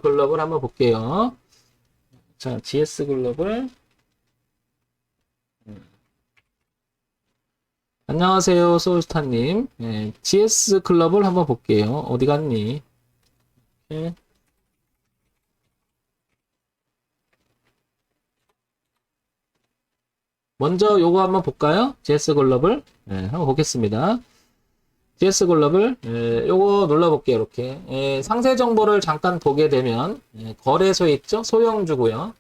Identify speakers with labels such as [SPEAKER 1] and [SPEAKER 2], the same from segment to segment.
[SPEAKER 1] 글로벌 한번 볼게요. 자, GS 글로벌. 안녕하세요, 소울스타님. GS 글로벌 한번 볼게요. 어디 갔니? 예. 먼저 요거 한번 볼까요? GS 글로벌. 한번 보겠습니다. GS 글로벌. 요거 눌러볼게요. 이렇게. 상세 정보를 잠깐 보게 되면, 거래소에 있죠? 소형주고요.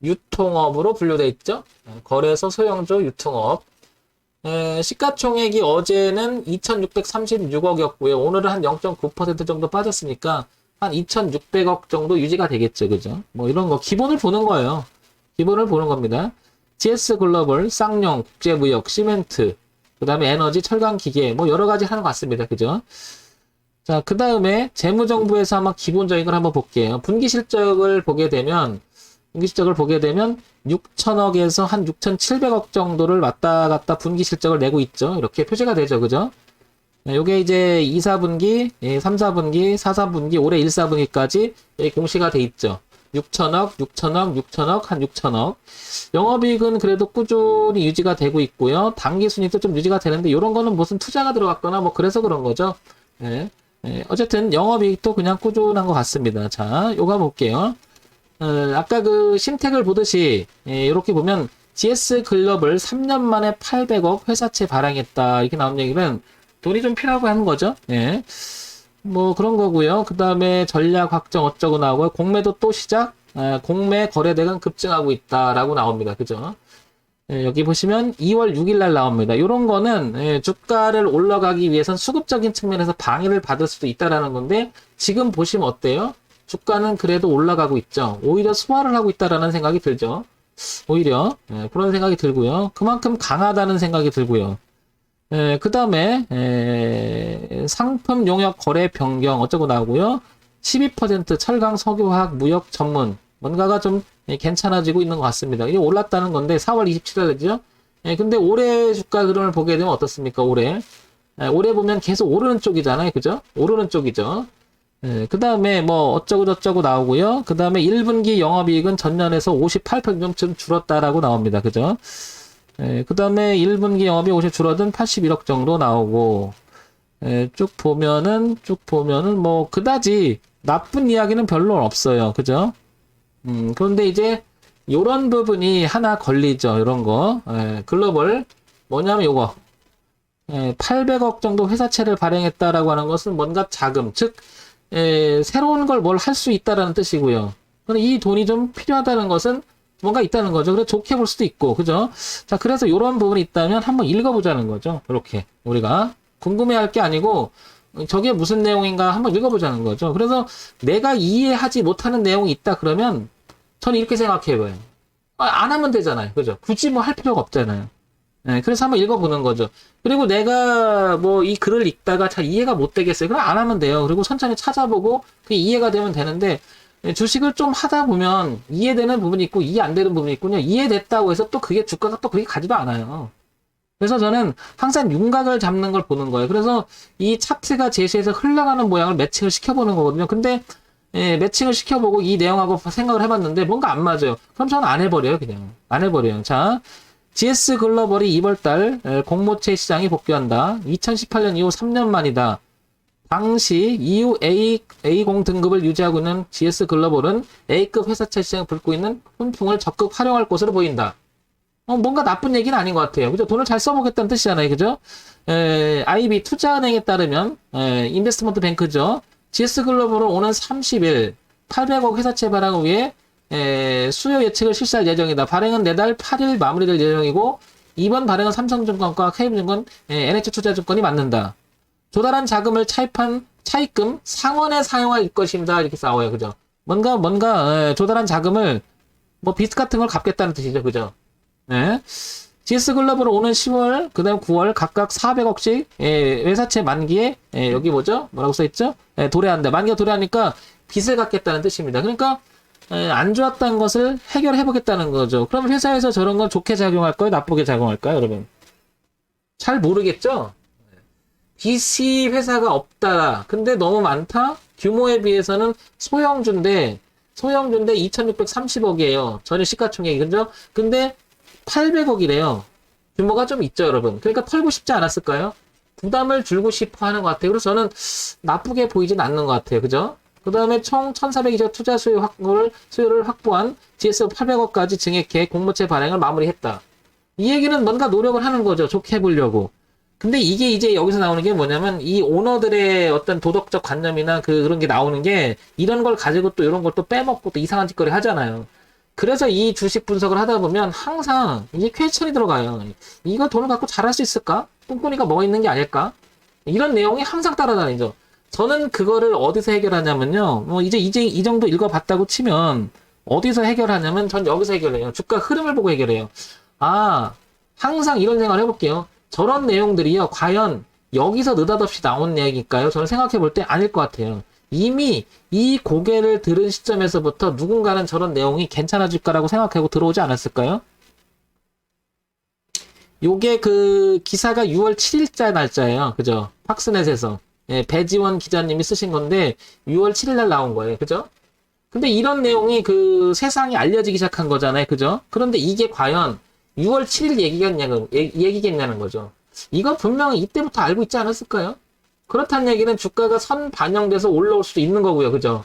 [SPEAKER 1] 유통업으로 분류되어 있죠? 거래소, 소형주, 유통업. 시가총액이 어제는 2,636억이었고요. 오늘은 한 0.9% 정도 빠졌으니까 한 2,600억 정도 유지가 되겠죠. 그죠? 뭐 이런 거 기본을 보는 거예요. 기본을 보는 겁니다. GS 글로벌, 쌍용, 국제무역, 시멘트, 그 다음에 에너지, 철강, 기계, 뭐 여러 가지 하는 것 같습니다. 그죠? 자, 그 다음에 재무정부에서 한번 기본적인 걸 한번 볼게요. 분기 실적을 보게 되면 6천억에서 한 6,700억 정도를 왔다 갔다 분기 실적을 내고 있죠. 이렇게 표시가 되죠. 그죠? 요게 이제 2, 4분기, 3, 4분기, 4, 3분기, 올해 1, 4분기까지 공시가 돼 있죠. 6천억, 6천억, 6천억, 한 6천억. 영업이익은 그래도 꾸준히 유지가 되고 있고요. 당기순이익도 좀 유지가 되는데 이런 거는 무슨 투자가 들어갔거나 뭐 그래서 그런 거죠. 어쨌든 영업이익도 그냥 꾸준한 것 같습니다. 자, 요거 한번 볼게요. 아까 그 심택을 보듯이 이렇게 보면 GS 글로벌 3년 만에 800억 회사채 발행했다 이렇게 나온 얘기는 돈이 좀 필요하고 하는 거죠. 뭐 그런 거고요. 그 다음에 전략 확정 어쩌고 나오고요. 공매도 또 시작. 공매 거래대금 급증하고 있다라고 나옵니다. 그죠? 여기 보시면 2월 6일 날 나옵니다. 이런 거는 주가를 올라가기 위해선 수급적인 측면에서 방해를 받을 수도 있다라는 건데 지금 보시면 어때요? 주가는 그래도 올라가고 있죠. 오히려 소화를 하고 있다라는 생각이 들죠. 오히려 그런 생각이 들고요. 그만큼 강하다는 생각이 들고요. 그 다음에 상품 용역 거래 변경 어쩌고 나오고요. 12% 철강 석유화학 무역 전문 뭔가가 좀 괜찮아지고 있는 것 같습니다. 이게 올랐다는 건데 4월 27일이죠. 근데 올해 주가 흐름을 보게 되면 어떻습니까? 올해 보면 계속 오르는 쪽이잖아요. 그죠? 오르는 쪽이죠. 그 다음에 뭐 어쩌고 저쩌고 나오고요. 그 다음에 1분기 영업이익은 전년에서 58%좀 줄었다라고 나옵니다. 그죠? 그 다음에 1분기 영업이 50 줄어든 81억 정도 나오고, 쭉 보면은 뭐 그다지 나쁜 이야기는 별로 없어요. 그죠? 그런데 이제 요런 부분이 하나 걸리죠. 이런 거. 글로벌 뭐냐면 요거. 800억 정도 회사채를 발행했다라고 하는 것은 뭔가 자금, 즉 새로운 걸 뭘 할 수 있다라는 뜻이고요. 근데 이 돈이 좀 필요하다는 것은 뭔가 있다는 거죠. 그래서 좋게 볼 수도 있고, 그죠? 자, 그래서 이런 부분이 있다면 한번 읽어보자는 거죠. 이렇게 우리가 궁금해할 게 아니고 저게 무슨 내용인가 한번 읽어보자는 거죠. 그래서 내가 이해하지 못하는 내용이 있다 그러면 저는 이렇게 생각해봐요. 안 하면 되잖아요, 그죠? 굳이 뭐 할 필요가 없잖아요. 그래서 한번 읽어보는 거죠. 그리고 내가 뭐 이 글을 읽다가 잘 이해가 못 되겠어요. 그럼 안 하면 돼요. 그리고 천천히 찾아보고 그게 이해가 되면 되는데 주식을 좀 하다 보면 이해되는 부분이 있고 이해 안 되는 부분이 있군요. 이해됐다고 해서 또 그게 주가가 또 그렇게 가지도 않아요. 그래서 저는 항상 윤곽을 잡는 걸 보는 거예요. 그래서 이 차트가 제시해서 흘러가는 모양을 매칭을 시켜보는 거거든요. 근데 매칭을 시켜보고 이 내용하고 생각을 해봤는데 뭔가 안 맞아요. 그럼 저는 안 해버려요. 그냥 안 해버려요. 자, GS 글로벌이 2월달 공모채 시장이 복귀한다. 2018년 이후 3년 만이다. 당시 EU A0 등급을 유지하고 있는 GS 글로벌은 A급 회사채 시장을 붉고 있는 훈풍을 적극 활용할 것으로 보인다. 뭔가 나쁜 얘기는 아닌 것 같아요. 그죠? 돈을 잘 써보겠다는 뜻이잖아요. 그죠? IB 투자은행에 따르면, 인베스트먼트 뱅크죠. GS 글로벌은 오는 30일 800억 회사채 발행을 위해 수요 예측을 실시할 예정이다. 발행은 내달 8일 마무리될 예정이고, 이번 발행은 삼성증권과 KB증권, NH투자증권이 맡는다. 조달한 자금을 차입금 상환에 사용할 것입니다. 이렇게 나와요. 그죠? 뭔가 조달한 자금을 뭐 빚 같은 걸 갚겠다는 뜻이죠. 그죠? GS 글로벌은 오는 10월, 그 다음 9월 각각 400억씩 회사채 만기에 여기 뭐죠? 뭐라고 써있죠? 도래한다. 만기가 도래하니까 빚을 갚겠다는 뜻입니다. 그러니까 안 좋았다는 것을 해결해보겠다는 거죠. 그럼 회사에서 저런 건 좋게 작용할까요? 나쁘게 작용할까요? 여러분? 잘 모르겠죠? 빚이 회사가 없다. 근데 너무 많다? 규모에 비해서는 소형주인데 소형주인데 2630억이에요. 전일 시가총액이. 그죠? 근데 800억이래요. 규모가 좀 있죠, 여러분. 그러니까 털고 싶지 않았을까요? 부담을 줄고 싶어 하는 것 같아요. 그래서 저는 나쁘게 보이진 않는 것 같아요. 그죠? 그 다음에 총 1,400억 투자 수요를 확보한 GS 800억까지 증액해 공모채 발행을 마무리했다. 이 얘기는 뭔가 노력을 하는 거죠. 좋게 해보려고. 근데 이게 이제 여기서 나오는 게 뭐냐면 이 오너들의 어떤 도덕적 관념이나 그런 게 나오는 게 이런 걸 가지고 또 이런 걸 또 빼먹고 또 이상한 짓거리 하잖아요. 그래서 이 주식 분석을 하다 보면 항상 이게 퀘스천이 들어가요. 이거 돈을 갖고 잘할 수 있을까? 꿍꿍이가 뭐가 있는 게 아닐까? 이런 내용이 항상 따라다니죠. 저는 그거를 어디서 해결하냐면요. 뭐 이제 이 정도 읽어봤다고 치면 어디서 해결하냐면 전 여기서 해결해요. 주가 흐름을 보고 해결해요. 아, 항상 이런 생각을 해볼게요. 저런 내용들이요. 과연 여기서 느닷없이 나온 얘기일까요? 저는 생각해 볼 때 아닐 것 같아요. 이미 이 고개를 들은 시점에서부터 누군가는 저런 내용이 괜찮아질 거라고 생각하고 들어오지 않았을까요? 요게 그 기사가 6월 7일자 날짜예요. 그죠? 팍스넷에서. 예, 배지원 기자님이 쓰신 건데 6월 7일 날 나온 거예요. 그죠? 근데 이런 내용이 그 세상에 알려지기 시작한 거잖아요. 그죠? 그런데 이게 과연 6월 7일 얘기겠냐는 거죠. 이거 분명히 이때부터 알고 있지 않았을까요? 그렇다는 얘기는 주가가 선 반영돼서 올라올 수도 있는 거고요. 그죠?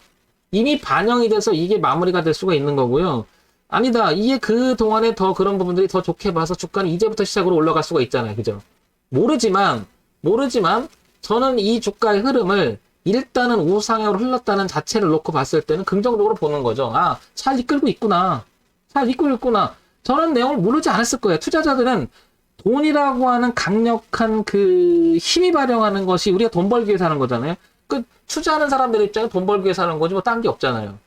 [SPEAKER 1] 이미 반영이 돼서 이게 마무리가 될 수가 있는 거고요. 아니다. 이게 그 동안에 더 그런 부분들이 더 좋게 봐서 주가는 이제부터 시작으로 올라갈 수가 있잖아요. 그죠? 모르지만 저는 이 주가의 흐름을 일단은 우상향으로 흘렀다는 자체를 놓고 봤을 때는 긍정적으로 보는 거죠. 아, 잘 이끌고 있구나. 잘 이끌고 있구나. 저런 내용을 모르지 않았을 거예요. 투자자들은 돈이라고 하는 강력한 그 힘이 발영하는 것이 우리가 돈 벌기 위해서 하는 거잖아요. 그 투자하는 사람들 입장에 돈 벌기 위해서 하는 거지 뭐 딴 게 없잖아요.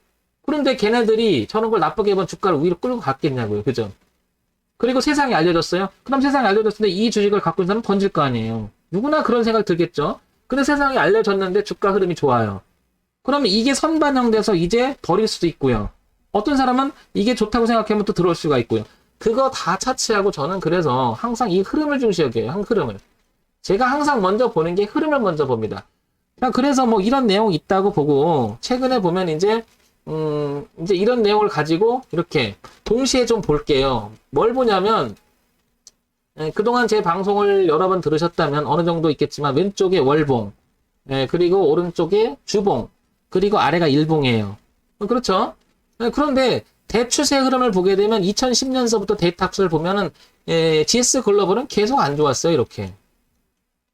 [SPEAKER 1] 그런데 걔네들이 저런 걸 나쁘게 본 주가를 위로 끌고 갔겠냐고요. 그죠? 그리고 세상에 알려졌어요. 그럼 세상에 알려졌을 때 이 주식을 갖고 있는 사람은 던질 거 아니에요. 누구나 그런 생각 들겠죠. 근데 세상에 알려졌는데 주가 흐름이 좋아요. 그러면 이게 선반영돼서 이제 버릴 수도 있고요. 어떤 사람은 이게 좋다고 생각하면 또 들어올 수가 있고요. 그거 다 차치하고 저는 그래서 항상 이 흐름을 중시 여겨요. 흐름을. 제가 항상 먼저 보는 게 흐름을 먼저 봅니다. 그래서 뭐 이런 내용이 있다고 보고 최근에 보면 이제 이런 내용을 가지고 이렇게 동시에 좀 볼게요. 뭘 보냐면 그동안 제 방송을 여러 번 들으셨다면 어느 정도 있겠지만 왼쪽에 월봉, 그리고 오른쪽에 주봉, 그리고 아래가 일봉이에요. 그렇죠? 그런데 대추세 흐름을 보게 되면 2010년서부터 데이터 학술을 보면은 GS 글로벌은 계속 안 좋았어요. 이렇게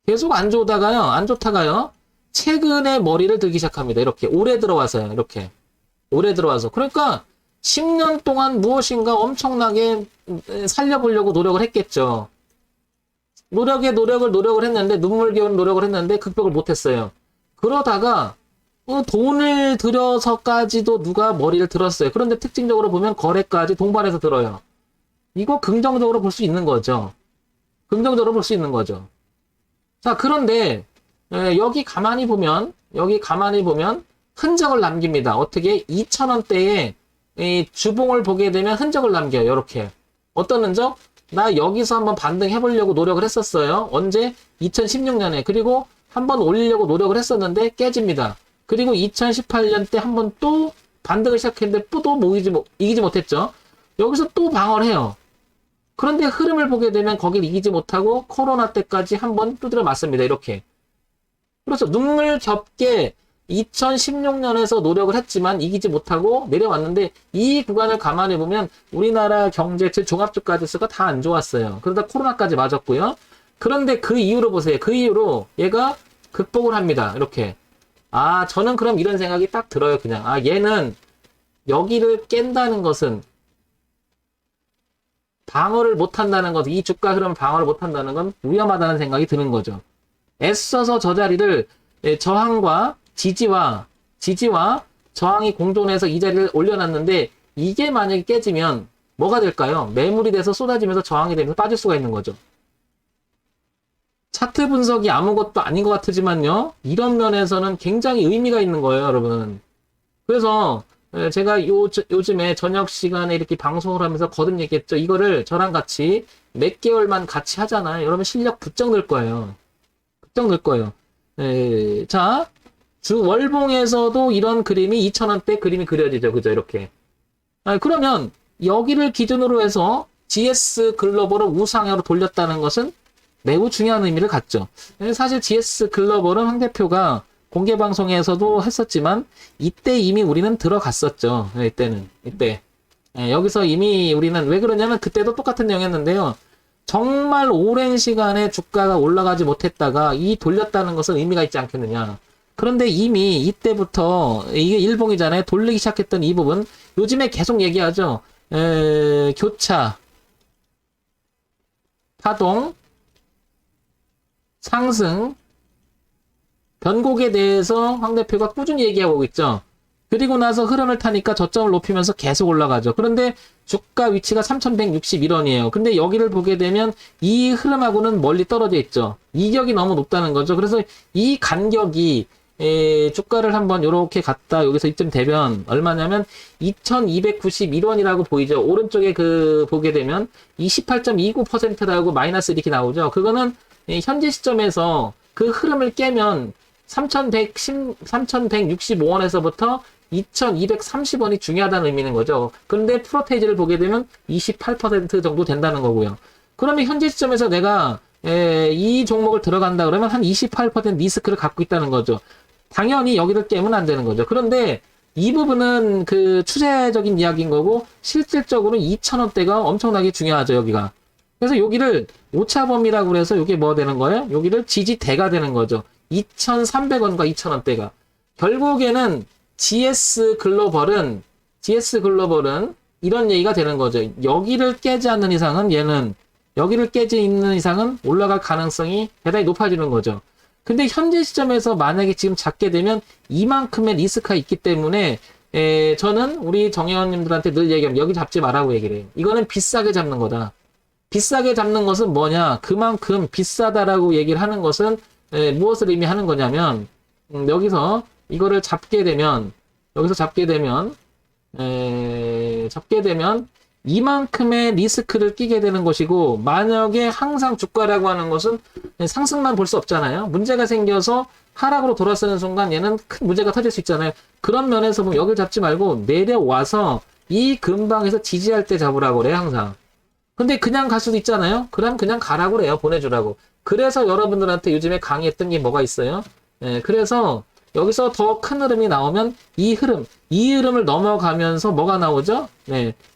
[SPEAKER 1] 계속 안 좋다가요. 최근에 머리를 들기 시작합니다. 이렇게 올해 들어와서요. 이렇게 올해 들어와서. 그러니까 10년 동안 무엇인가 엄청나게 살려보려고 노력을 했겠죠. 노력을 했는데 눈물겨운 노력을 했는데 극복을 못했어요. 그러다가 돈을 들여서까지도 누가 머리를 들었어요. 그런데 특징적으로 보면 거래까지 동반해서 들어요. 이거 긍정적으로 볼 수 있는 거죠. 긍정적으로 볼 수 있는 거죠. 자, 그런데 여기 가만히 보면 흔적을 남깁니다. 어떻게? 2,000원대에 주봉을 보게 되면 흔적을 남겨요. 이렇게. 어떤 흔적? 나 여기서 한번 반등해보려고 노력을 했었어요. 언제? 2016년에. 그리고 한번 올리려고 노력을 했었는데 깨집니다. 그리고 2018년 때 한번 또 반등을 시작했는데 또 이기지 못했죠. 여기서 또 방어를 해요. 그런데 흐름을 보게 되면 거길 이기지 못하고 코로나 때까지 한번 두드려 맞습니다. 이렇게. 그래서 눈물겹게 2016년에서 노력을 했지만 이기지 못하고 내려왔는데 이 구간을 가만히 보면 우리나라 경제, 즉 종합주가지수가 다 안 좋았어요. 그러다 코로나까지 맞았고요. 그런데 그 이후로 보세요. 그 이후로 얘가 극복을 합니다. 이렇게. 아, 저는 그럼 이런 생각이 딱 들어요. 그냥. 아, 얘는 여기를 깬다는 것은 방어를 못한다는 것, 이 주가 흐름 방어를 못한다는 건 위험하다는 생각이 드는 거죠. 애써서 저 자리를 저항과 지지와 저항이 공존해서 이 자리를 올려놨는데 이게 만약에 깨지면 뭐가 될까요? 매물이 돼서 쏟아지면서 저항이 되면서 빠질 수가 있는 거죠. 차트 분석이 아무것도 아닌 것 같지만요. 이런 면에서는 굉장히 의미가 있는 거예요, 여러분. 그래서 제가 요즘에 저녁 시간에 이렇게 방송을 하면서 거듭 얘기했죠. 이거를 저랑 같이 몇 개월만 같이 하잖아요. 여러분 실력 부쩍 늘 거예요. 부쩍 늘 거예요. 자, 월봉에서도 이런 그림이 2,000원대 그림이 그려지죠. 그죠? 이렇게. 그러면 여기를 기준으로 해서 GS 글로벌을 우상향으로 돌렸다는 것은 매우 중요한 의미를 갖죠. 사실 GS 글로벌은 황 대표가 공개 방송에서도 했었지만 이때 이미 우리는 들어갔었죠. 이때 여기서 이미 우리는 왜 그러냐면 그때도 똑같은 내용이었는데요. 정말 오랜 시간에 주가가 올라가지 못했다가 이 돌렸다는 것은 의미가 있지 않겠느냐. 그런데 이미 이때부터 이게 일봉이잖아요. 돌리기 시작했던 이 부분 요즘에 계속 얘기하죠. 교차, 파동, 상승, 변곡에 대해서 황 대표가 꾸준히 얘기하고 있죠. 그리고 나서 흐름을 타니까 저점을 높이면서 계속 올라가죠. 그런데 주가 위치가 3,161원이에요. 근데 여기를 보게 되면 이 흐름하고는 멀리 떨어져 있죠. 이격이 너무 높다는 거죠. 그래서 이 간격이 주가를 한번 이렇게 갔다 여기서 이쯤 되면 얼마냐면 2,291원이라고 보이죠. 오른쪽에 보게 되면 28.29%라고 마이너스 이렇게 나오죠. 그거는 현재 시점에서 그 흐름을 깨면 3,165원에서부터 2,230원이 중요하다는 의미는 거죠. 그런데 프로테이지를 보게 되면 28% 정도 된다는 거고요. 그러면 현재 시점에서 내가 이 종목을 들어간다 그러면 한 28% 리스크를 갖고 있다는 거죠. 당연히 여기를 깨면 안 되는 거죠. 그런데 이 부분은 그 추세적인 이야기인 거고 실질적으로 2,000원대가 엄청나게 중요하죠. 여기가. 그래서 여기를 오차범위라고 해서 이게 뭐 되는 거예요? 여기를 지지대가 되는 거죠. 2,300원과 2,000원대가. 결국에는 GS 글로벌은 이런 얘기가 되는 거죠. 여기를 깨지 않는 이상은 얘는 여기를 깨지 있는 이상은 올라갈 가능성이 대단히 높아지는 거죠. 근데 현재 시점에서 만약에 지금 잡게 되면 이만큼의 리스크가 있기 때문에 저는 우리 정회원님들한테 늘 얘기합니다. 여기 잡지 말라고 얘기를 해요. 이거는 비싸게 잡는 거다. 비싸게 잡는 것은 뭐냐? 그만큼 비싸다라고 얘기를 하는 것은 무엇을 의미하는 거냐면 여기서 이거를 잡게 되면 이만큼의 리스크를 끼게 되는 것이고 만약에 항상 주가라고 하는 것은 상승만 볼 수 없잖아요. 문제가 생겨서 하락으로 돌아서는 순간 얘는 큰 문제가 터질 수 있잖아요. 그런 면에서 보면 여기를 잡지 말고 내려와서 이 근방에서 지지할 때 잡으라고 그래요. 항상. 근데 그냥 갈 수도 있잖아요. 그럼 그냥 가라고 그래요. 보내주라고. 그래서 여러분들한테 요즘에 강의했던 게 뭐가 있어요? 그래서 여기서 더 큰 흐름이 나오면 이 흐름을 넘어가면서 뭐가 나오죠?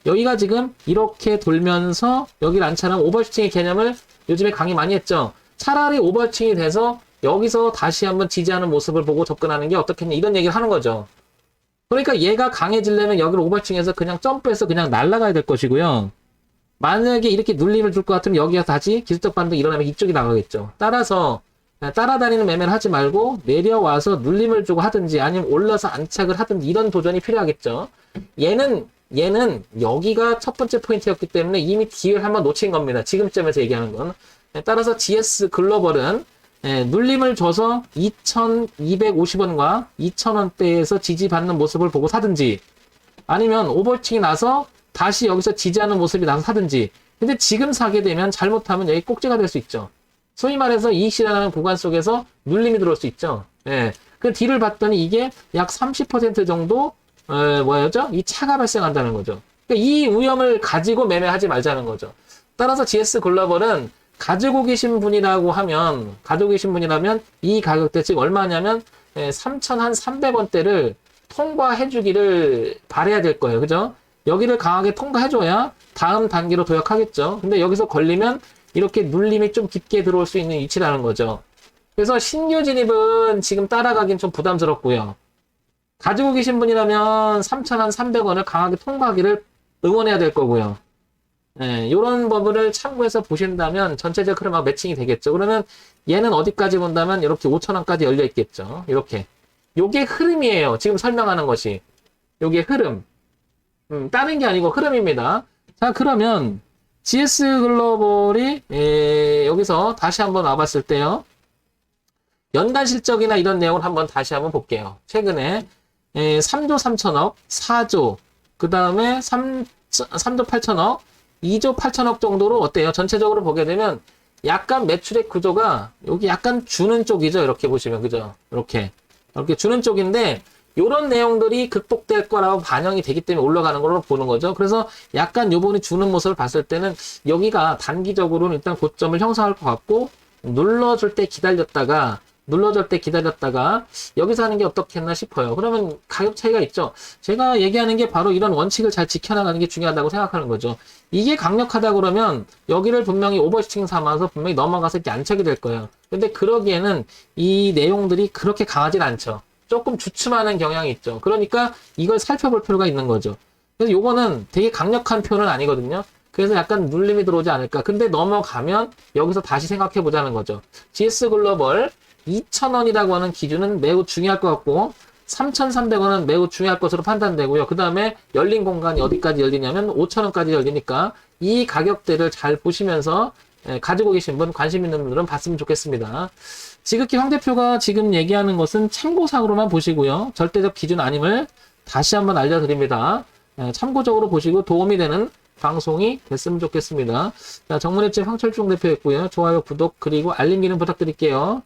[SPEAKER 1] 여기가 지금 이렇게 돌면서 여기를 안 차는 오버슈팅의 개념을 요즘에 강의 많이 했죠. 차라리 오버슈팅이 돼서 여기서 다시 한번 지지하는 모습을 보고 접근하는 게 어떻겠냐 이런 얘기를 하는 거죠. 그러니까 얘가 강해지려면 여기를 오버슈팅해서 그냥 점프해서 그냥 날아가야 될 것이고요. 만약에 이렇게 눌림을 줄 것 같으면 여기가 다시 기술적 반등이 일어나면 이쪽이 나가겠죠. 따라서 따라다니는 매매를 하지 말고 내려와서 눌림을 주고 하든지 아니면 올라서 안착을 하든지 이런 도전이 필요하겠죠. 얘는 여기가 첫 번째 포인트였기 때문에 이미 기회를 한번 놓친 겁니다. 지금쯤에서 얘기하는 건. 따라서 GS 글로벌은 눌림을 줘서 2,250원과 2,000원대에서 지지받는 모습을 보고 사든지 아니면 오버팅이 나서 다시 여기서 지지하는 모습이 나서 사든지. 근데 지금 사게 되면 잘못하면 여기 꼭지가 될 수 있죠. 소위 말해서 이익실현하는 구간 속에서 눌림이 들어올 수 있죠. 그 뒤를 봤더니 이게 약 30% 정도 뭐였죠? 이 차가 발생한다는 거죠. 그러니까 이 위험을 가지고 매매하지 말자는 거죠. 따라서 GS 글로벌은 가지고 계신 분이라면 이 가격대 즉 얼마냐면 3,300원대를 통과해 주기를 바라야 될 거예요. 그죠? 여기를 강하게 통과해줘야 다음 단계로 도약하겠죠. 근데 여기서 걸리면 이렇게 눌림이 좀 깊게 들어올 수 있는 위치라는 거죠. 그래서 신규 진입은 지금 따라가긴 좀 부담스럽고요. 가지고 계신 분이라면 3,300원을 강하게 통과하기를 응원해야 될 거고요. 이런 부분을 참고해서 보신다면 전체적 흐름하고 매칭이 되겠죠. 그러면 얘는 어디까지 본다면 이렇게 5,000원까지 열려 있겠죠. 이렇게. 요게 흐름이에요. 지금 설명하는 것이. 요게 흐름. 다른 게 아니고 흐름입니다. 자, 그러면 GS 글로벌이 여기서 다시 한번 와봤을 때요. 연간 실적이나 이런 내용을 한번 다시 한번 볼게요. 최근에 3조 3천억, 4조, 그 다음에 3조 8천억, 2조 8천억 정도로 어때요? 전체적으로 보게 되면 약간 매출액 구조가 여기 약간 주는 쪽이죠. 이렇게 보시면 그죠? 이렇게 이렇게 주는 쪽인데 요런 내용들이 극복될 거라고 반영이 되기 때문에 올라가는 걸로 보는 거죠. 그래서 약간 요번에 주는 모습을 봤을 때는 여기가 단기적으로는 일단 고점을 형성할 것 같고 눌러줄 때 기다렸다가 여기서 하는 게 어떻겠나 싶어요. 그러면 가격 차이가 있죠. 제가 얘기하는 게 바로 이런 원칙을 잘 지켜나가는 게 중요하다고 생각하는 거죠. 이게 강력하다 그러면 여기를 분명히 오버슈팅 삼아서 분명히 넘어가서 이렇게 안착이 될 거예요. 근데 그러기에는 이 내용들이 그렇게 강하진 않죠. 조금 주춤하는 경향이 있죠. 그러니까 이걸 살펴볼 필요가 있는 거죠. 그래서 요거는 되게 강력한 표현은 아니거든요. 그래서 약간 눌림이 들어오지 않을까. 근데 넘어가면 여기서 다시 생각해 보자는 거죠. GS 글로벌 2,000원이라고 하는 기준은 매우 중요할 것 같고 3,300원은 매우 중요할 것으로 판단되고요. 그 다음에 열린 공간이 어디까지 열리냐면 5,000원까지 열리니까 이 가격대를 잘 보시면서 가지고 계신 분, 관심 있는 분들은 봤으면 좋겠습니다. 지극히 황 대표가 지금 얘기하는 것은 참고상으로만 보시고요. 절대적 기준 아님을 다시 한번 알려드립니다. 참고적으로 보시고 도움이 되는 방송이 됐으면 좋겠습니다. 자, 정문의집 황철중 대표였고요. 좋아요, 구독, 그리고 알림 기능 부탁드릴게요.